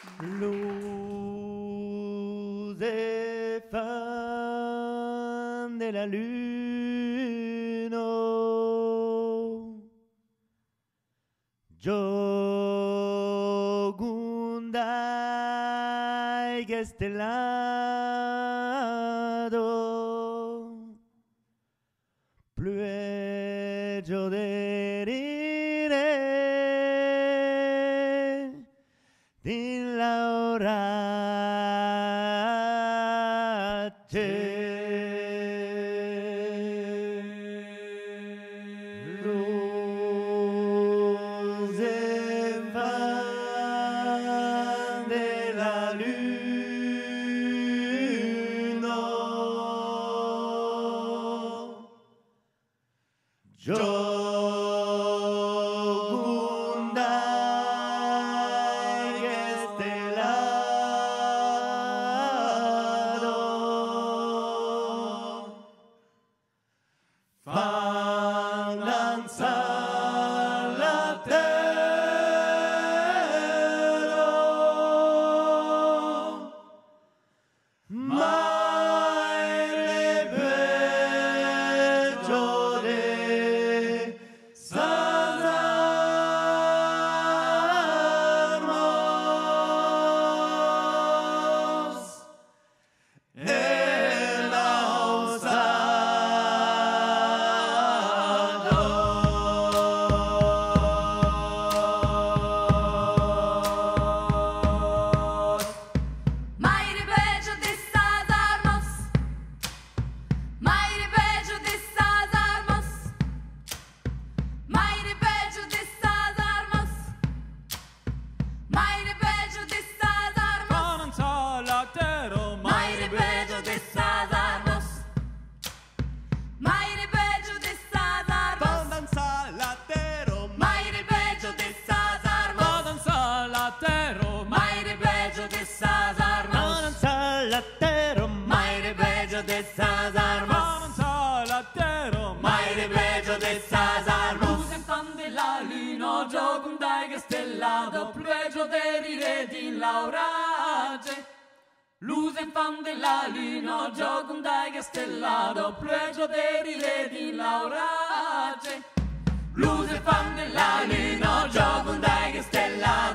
Luz de fan de la luna, Jogundai gestelado, plueggio derire din laurace. Luz en fan de la luna, Jogundai gestelado, fan danzar la terra, mai repeggio de sas armas e la osado. Mai ripeggio de sas armas, mai ripeggio de sas armas, mai ripeggio de sas armas, mai ripeggio de sas armas, mai ripeggio de sas armas, mai ripeggio de sas armas, mai ripeggio de sas armas, mai ripeggio de sas armas, Salatero, mai ripeggio de sas armas, mai ripeggio de sas armas. Luz en fan de la luna, Jogundai gestelado, plueggio derire din laurace. Luz en fan de la luna, Jogundai gestelado, plueggio derire din laurace. Luz en fan de la luna, Jogundai gestelado.